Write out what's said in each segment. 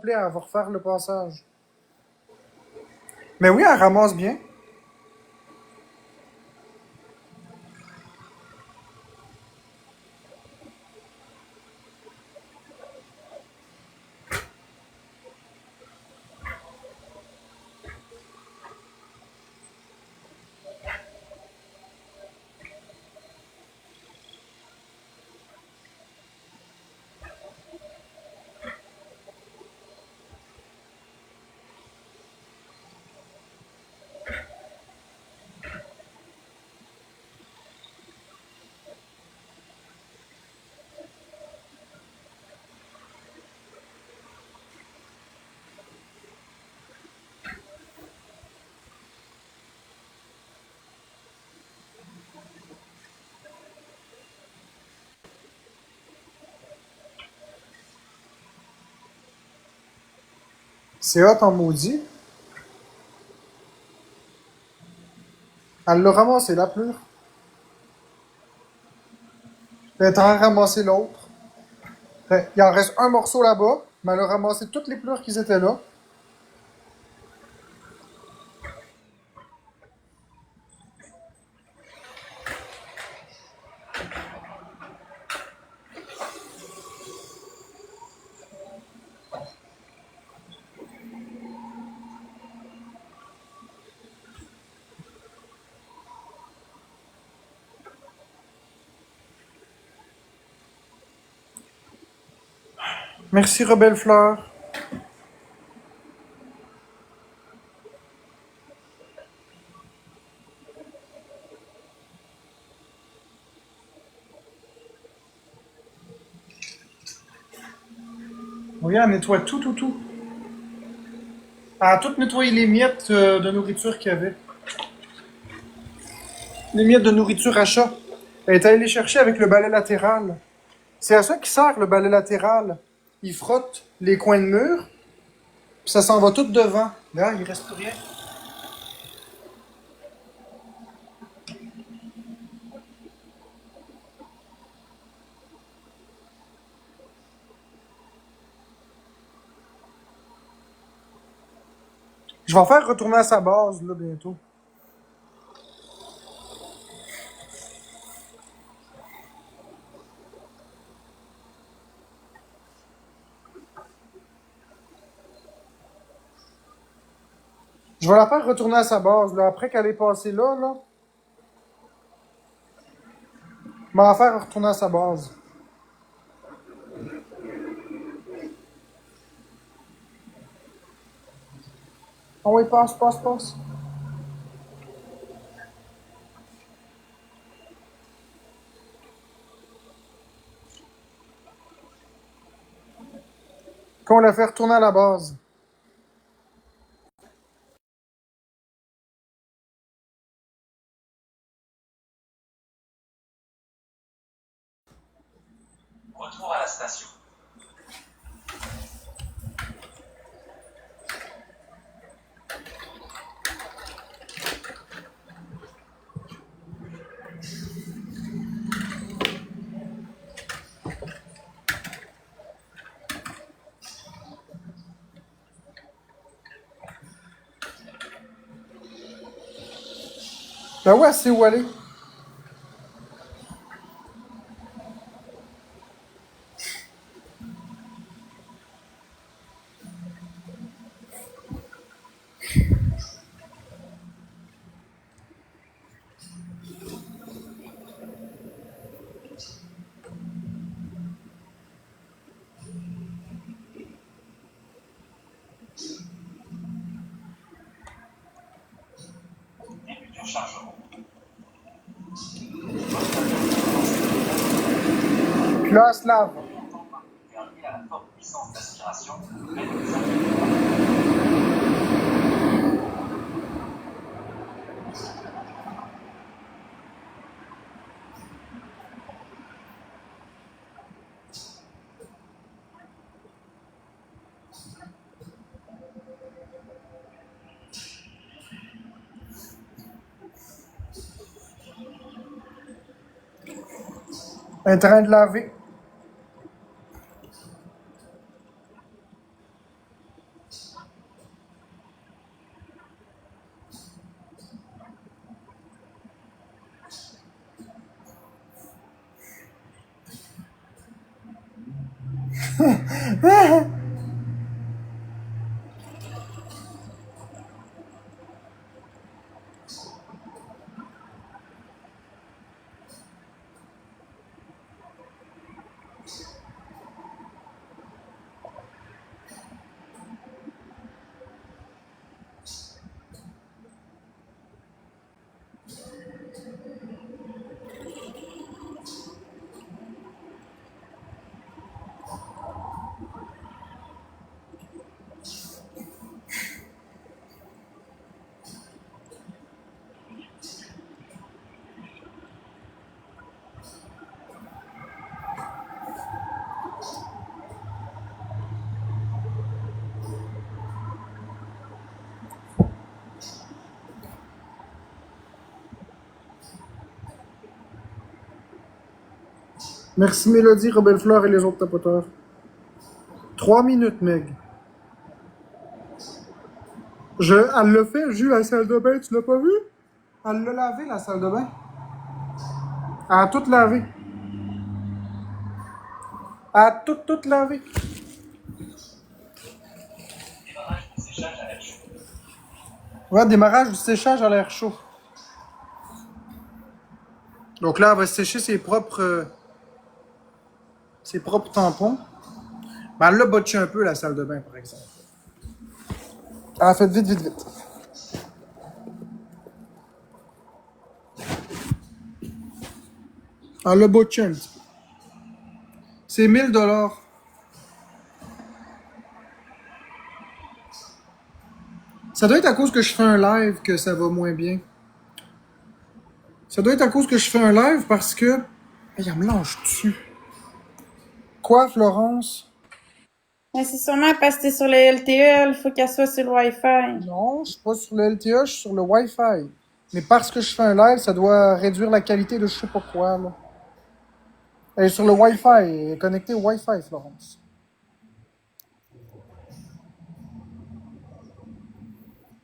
complet, elle va refaire le passage. Mais oui, elle ramasse bien. C'est hot en maudit. Elle l'a ramassé, la pleure. Elle est en train de ramasser l'autre. Il en reste un morceau là-bas, mais elle a ramassé toutes les pleurs qui étaient là. Merci, Rebelle Fleur. Oui, elle nettoie tout. Elle a tout nettoyé les miettes de nourriture qu'il y avait. Les miettes de nourriture à chat. Elle est allée les chercher avec le balai latéral. C'est à ça qu'il sert, le balai latéral. Il frotte les coins de mur, puis ça s'en va tout devant. Là, il reste plus rien. Je vais en faire retourner à sa base, là, bientôt. Je vais la faire retourner à sa base, là. Après qu'elle est passée là. Je vais la faire retourner à sa base. Oh oui, passe. Qu'on la fait retourner à la base. Retour à la station. Ben ouais, c'est où aller. Début du chargement. Puis là, elle se lave. Lié à la forte puissance d'aspiration, même Elle est en train de laver. Merci Mélodie, Robert Fleur et les autres tapoteurs. 3 minutes, Meg. Elle l'a fait, Jus, à la salle de bain, tu l'as pas vu? Elle l'a lavé, la salle de bain. Elle a tout lavé. Elle a tout lavé. Démarrage du séchage à l'air chaud. Ouais, démarrage du séchage à l'air chaud. Donc là, elle va sécher ses propres tampons. Mais elle l'a botché un peu, la salle de bain, par exemple. Elle a fait vite, vite, vite. Elle l'a botché un petit peu. C'est 1000 $. Ça doit être à cause que je fais un live que ça va moins bien. Ça doit être à cause que je fais un live parce que... Hey, elle me lâche dessus. Quoi, Florence? Mais c'est sûrement parce que t'es sur le LTE, il faut qu'elle soit sur le Wi-Fi. Non, je suis pas sur le LTE, je suis sur le Wi-Fi. Mais parce que je fais un live, ça doit réduire la qualité de je sais pas quoi, là. Elle est sur le Wi-Fi, elle est connectée au Wi-Fi, Florence.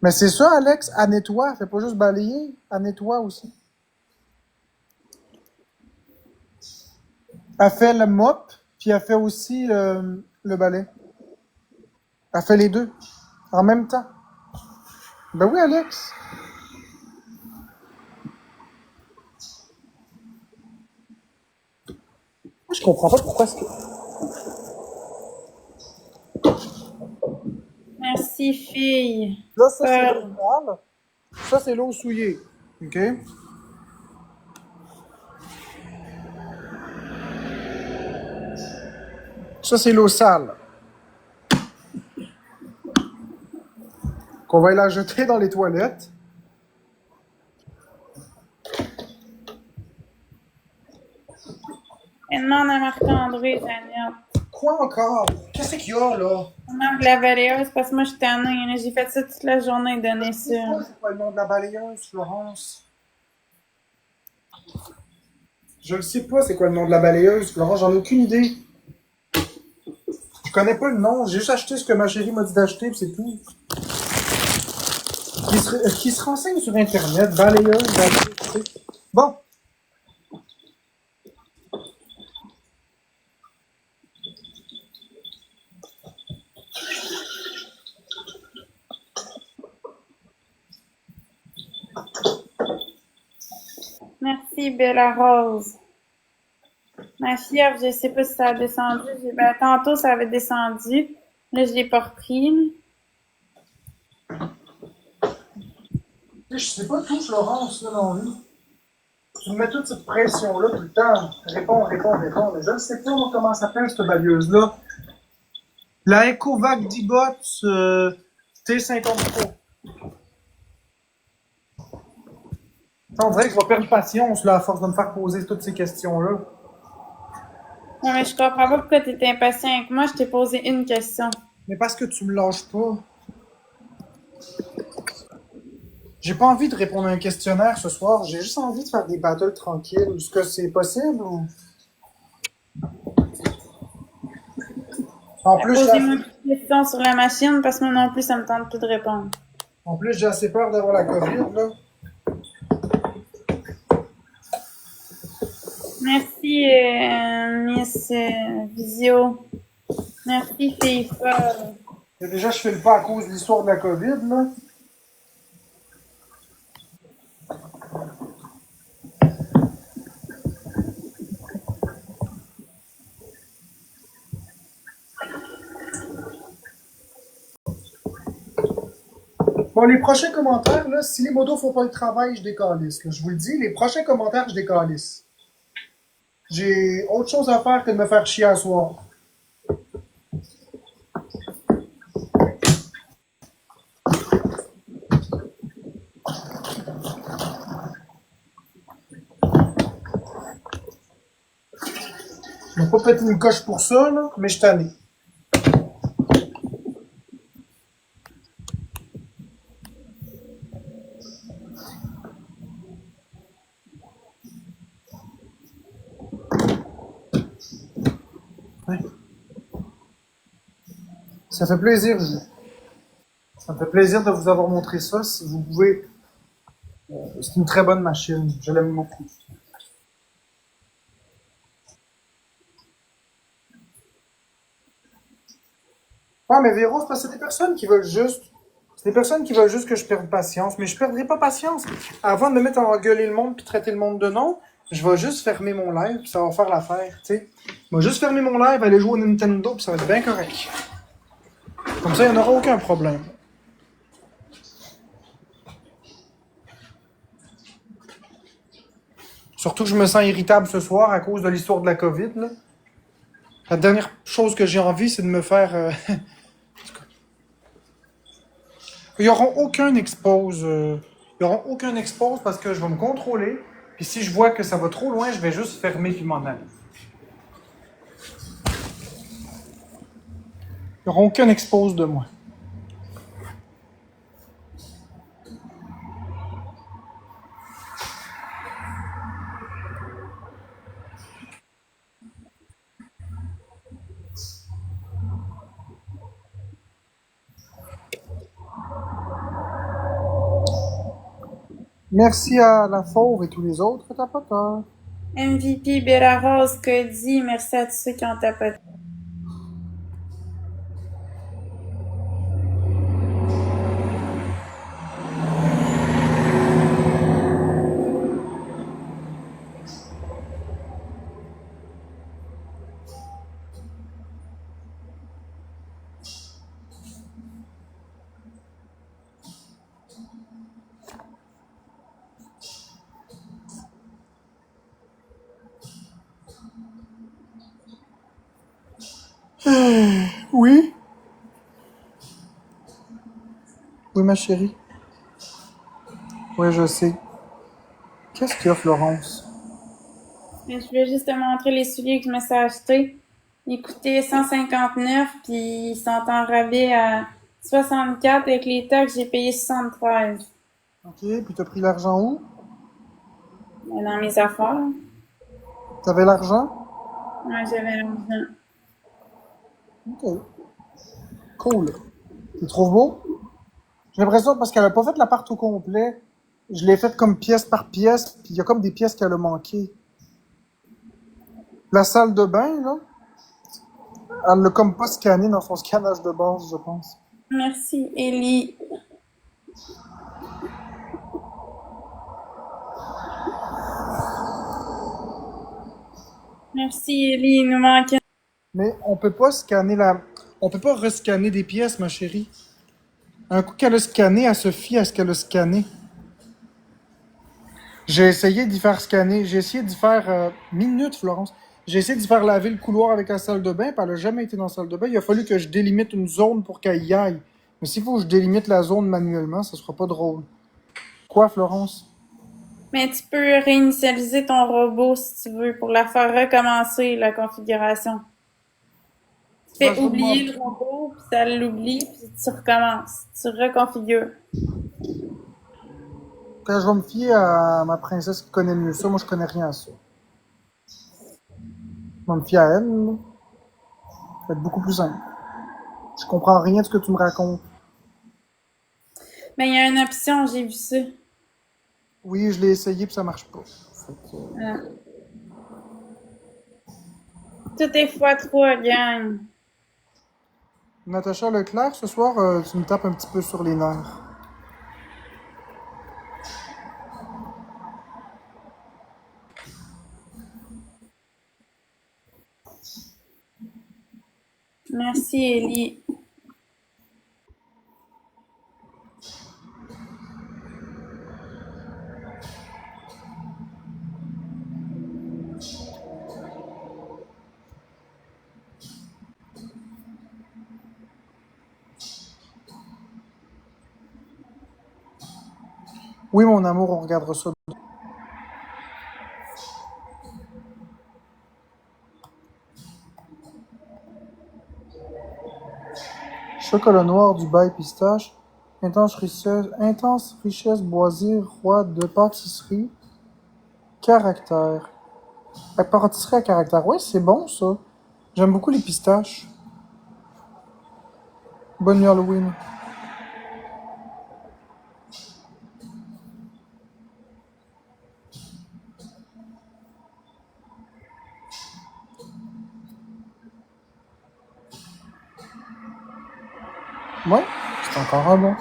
Mais c'est ça, Alex, elle nettoie, elle fait pas juste balayer, elle nettoie aussi. Elle fait le mop, puis elle fait aussi le balai. Elle fait les deux, en même temps. Ben oui, Alex. Moi, je comprends pas pourquoi est-ce que... Merci, fille. Là, ça, c'est l'eau sale. Ça, c'est l'eau souillée. OK? Ça, c'est l'eau sale. Qu'on va la jeter dans les toilettes. Elle demande à Marc-André, Daniel. Quoi encore? Qu'est-ce qu'il y a, là? On manque la balayeuse parce que moi, je suis tannée. J'ai fait ça toute la journée, donner ça. C'est quoi le nom de la balayeuse, Florence? Je le sais pas, c'est quoi le nom de la balayeuse, Florence? J'en ai aucune idée. Je connais pas le nom. J'ai juste acheté ce que ma chérie m'a dit d'acheter, puis c'est tout. Qui se renseigne sur Internet, balayeuse, balayeuse. Bon. Merci, Bella Rose. Ma fièvre, je sais pas si ça a descendu. Ben, tantôt, ça avait descendu. Là, je l'ai pas repris. Je sais pas tout, Florence, là, dans la vie. Tu me mets toute cette pression-là tout le temps. Réponds. Mais je ne sais pas moi, comment s'appelle cette balayeuse-là. La Ecovac Dibot T53. On dirait que je vais perdre patience là, à force de me faire poser toutes ces questions-là. Non, mais je comprends pas pourquoi t'es impatient avec moi. Je t'ai posé une question. Mais parce que tu me lâches pas. J'ai pas envie de répondre à un questionnaire ce soir. J'ai juste envie de faire des battles tranquilles. Est-ce que c'est possible ou... En plus, Posez-moi une question sur la machine parce que moi non plus, ça me tente plus de répondre. En plus, j'ai assez peur d'avoir la COVID, là. Merci, Miss Visio. Merci, fille folle. Et déjà, je fais le pas à cause de l'histoire de la COVID, là. Bon, les prochains commentaires, là, si les modos font pas le travail, je décalisse. Là. Je vous le dis, les prochains commentaires, je décalisse. J'ai autre chose à faire que de me faire chier à soir. Je vais pas péter une coche pour ça, là, mais je t'en ai. Ouais. Ça fait plaisir, ça me fait plaisir de vous avoir montré ça. Si vous pouvez, c'est une très bonne machine. Je l'aime beaucoup. Ah, mais Véro, c'est parce que c'est des personnes qui veulent juste. C'est des personnes qui veulent juste que je perde patience. Mais je perdrai pas patience. Avant de me mettre à engueuler le monde puis traiter le monde de nom, je vais juste fermer mon live puis ça va faire l'affaire, tu sais. Je vais juste fermer mon live, aller jouer au Nintendo puis ça va être bien correct. Comme ça, il n'y en aura aucun problème. Surtout que je me sens irritable ce soir à cause de l'histoire de la COVID, là. La dernière chose que j'ai envie, c'est de me faire. Ils n'auront aucun expose. Ils n'auront aucun expose parce que je vais me contrôler. Puis si je vois que ça va trop loin, je vais juste fermer puis m'en aller. Ils n'auront aucun expose de moi. Merci à la Fauve et tous les autres tapoteurs. MVP Bélarose que dit merci à tous ceux qui ont tapoté. Oui? Oui, ma chérie. Oui, je sais. Qu'est-ce qu'il y a, Florence? Mais je voulais juste te montrer les souliers que je me suis achetés. Ils coûtaient 159 puis ils sont en rabais à 64 avec les taxes, j'ai payé 73. Ok, puis t'as pris l'argent où? Dans mes affaires. T'avais l'argent? Ouais, j'avais l'argent. Ok. Cool. Tu le trouves beau? J'ai l'impression parce qu'elle a pas fait l'appart au complet. Je l'ai fait comme pièce par pièce, puis il y a comme des pièces qu'elle a manquées. La salle de bain, là, elle l'a comme pas scanné dans son scannage de base, je pense. Merci, Ellie. Merci, Ellie. Il nous manquait. Mais on peut pas scanner la... On peut pas rescanner des pièces, ma chérie. Un coup qu'elle a scanné, elle se fie à ce qu'elle a scanné. J'ai essayé d'y faire scanner. J'ai essayé d'y faire... minute, Florence. J'ai essayé d'y faire laver le couloir avec la salle de bain, puis elle a jamais été dans la salle de bain. Il a fallu que je délimite une zone pour qu'elle y aille. Mais s'il faut que je délimite la zone manuellement, ça sera pas drôle. Quoi, Florence? Mais tu peux réinitialiser ton robot si tu veux pour la faire recommencer, la configuration. Tu Ben, fais je vais oublier demander. le robot, puis ça l'oublie, puis tu recommences. Tu reconfigures. Quand je vais me fier à ma princesse qui connaît mieux ça, moi je connais rien à ça. Je vais me fier à elle, là. Ça va être beaucoup plus simple. Je comprends rien de ce que tu me racontes. Mais il y a une option, j'ai vu ça. Oui, je l'ai essayé puis ça marche pas. Fait que, Ah. Tout est x3, gang. Natacha Leclerc, ce soir, tu me tapes un petit peu sur les nerfs. Merci, Ellie. Oui, mon amour, on regardera ça. Chocolat noir, Dubaï, pistache. Intense richesse boisée, roi de pâtisserie. Caractère. La pâtisserie à caractère. Oui, c'est bon, ça. J'aime beaucoup les pistaches. Bonne nuit Halloween. Ouais, c'est encore un bon.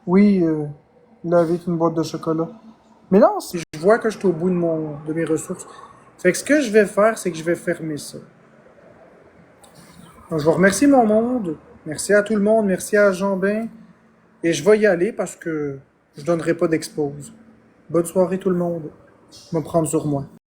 Oui, il avait une boîte de chocolat. Mais non, si je vois que je suis au bout de mes ressources. Fait que ce que je vais faire, c'est que je vais fermer ça. Donc, je vais remercier mon monde. Merci à tout le monde. Merci à Jean-Ben. Et je vais y aller parce que je donnerai pas d'expose. Bonne soirée tout le monde. Je vais me prendre sur moi.